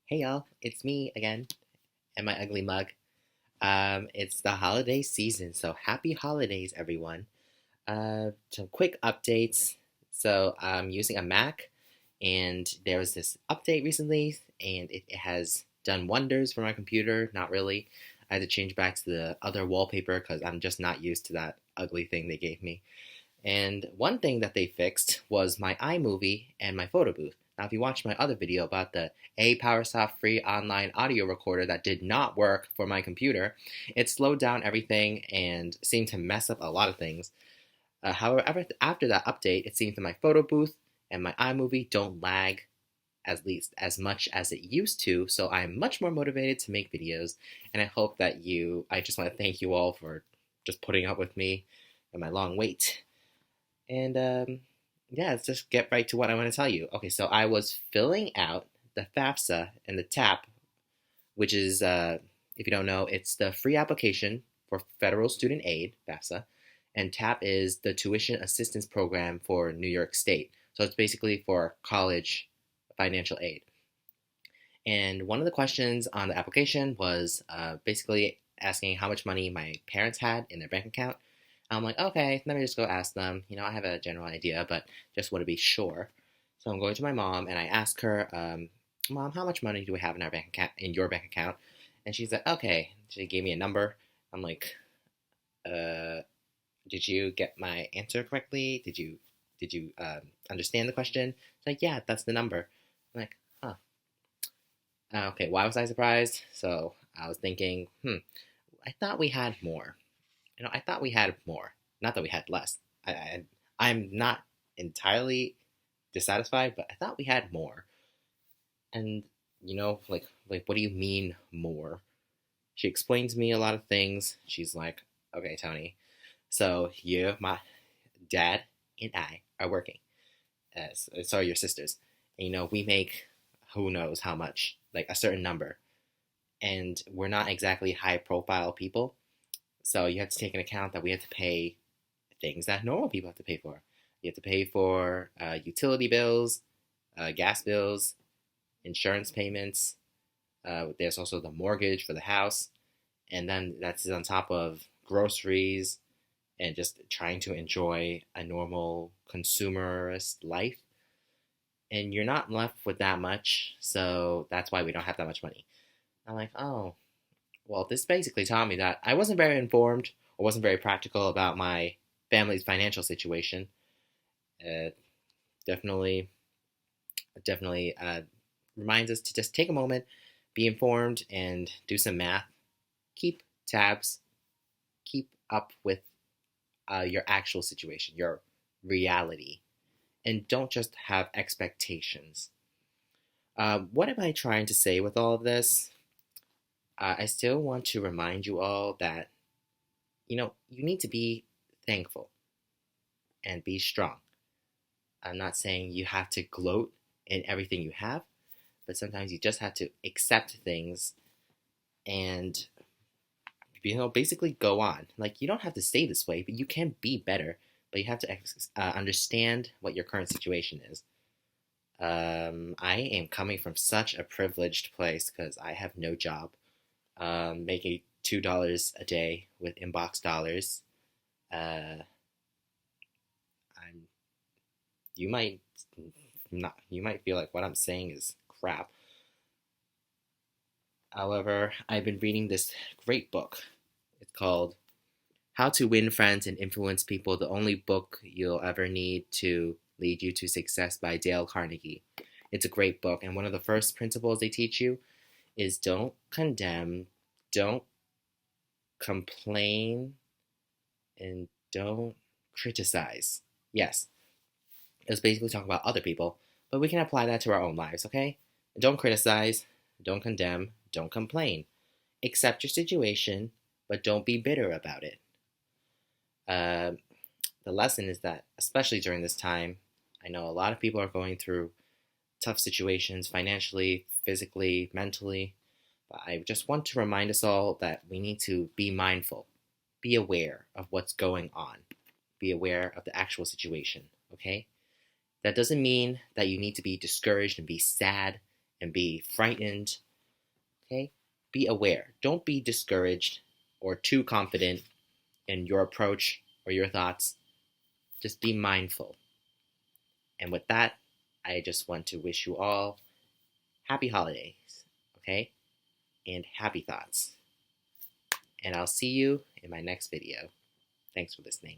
Hey y'all, it's me again and my ugly mug. It's the holiday season, so happy holidays, everyone. Some quick updates. So I'm using a Mac, and there was this update recently, and it has done wonders for my computer. Not really. I had to change back to the other wallpaper because I'm just not used to that ugly thing they gave me. And one thing that they fixed was my iMovie and my photo booth. Now, if you watched my other video about the PowerSoft free online audio recorder that did not work for my computer, it slowed down everything and seemed to mess up a lot of things. However, after that update, it seems that my photo booth and my iMovie don't lag at least as much as it used to, so I'm much more motivated to make videos. And I just want to thank you all for just putting up with me and my long wait. And yeah, let's just get right to what I want to tell you. Okay, so I was filling out the FAFSA and the TAP, which is, if you don't know, it's the free application for federal student aid, FAFSA, and TAP is the tuition assistance program for New York State. So it's basically for college financial aid. And one of the questions on the application was basically asking how much money my parents had in their bank account. I'm like, okay, let me just go ask them. I have a general idea, but just want to be sure. So I'm going to my mom and I ask her, Mom, how much money do we have in our bank account, in your bank account? And she's like, okay. She gave me a number. I'm like, uh, did you get my answer correctly? Did you understand the question? It's like, yeah, that's the number. I'm like, huh. Okay, why was I surprised? So I was thinking, I thought we had more. I thought we had more. Not that we had less. I'm not entirely dissatisfied, but I thought we had more. And like, what do you mean more? She explained to me a lot of things. She's like, okay, Tony. So you, my dad, and I are working. Sorry, your sisters. And, we make who knows how much, like a certain number, and we're not exactly high profile people. So you have to take into account that we have to pay things that normal people have to pay for. You have to pay for utility bills, gas bills, insurance payments. There's also the mortgage for the house, and then that's on top of groceries and just trying to enjoy a normal consumerist life. And you're not left with that much, so that's why we don't have that much money. I'm like, oh, well, this basically taught me that I wasn't very informed or wasn't very practical about my family's financial situation. Uh, definitely, definitely reminds us to just take a moment, be informed, and do some math. Keep tabs. Keep up with your actual situation, your reality, and don't just have expectations. What am I trying to say with all of this? I still want to remind you all that you need to be thankful and be strong. I'm not saying you have to gloat in everything you have, but sometimes you just have to accept things and basically go on. Like, you don't have to stay this way, but you can be better. But you have to understand what your current situation is. I am coming from such a privileged place because I have no job, making $2 a day with inbox dollars. Uh, I'm you might not you might feel like what I'm saying is crap. However, I've been reading this great book. It's called How to Win Friends and Influence People, the only book you'll ever need to lead you to success by Dale Carnegie. It's a great book, and one of the first principles they teach you is don't condemn, don't complain, and don't criticize. Yes, it's basically talking about other people, but we can apply that to our own lives, okay? Don't criticize, don't condemn, don't complain. Accept your situation, but don't be bitter about it. Uh, the lesson is that, especially during this time, I know a lot of people are going through tough situations financially, physically, mentally. But I just want to remind us all that we need to be mindful, be aware of what's going on, be aware of the actual situation, okay? That doesn't mean that you need to be discouraged and be sad and be frightened. Okay? Be aware. Don't be discouraged or too confident in your approach or your thoughts. Just be mindful. And with that, I just want to wish you all happy holidays, okay? And happy thoughts. And I'll see you in my next video. Thanks for listening.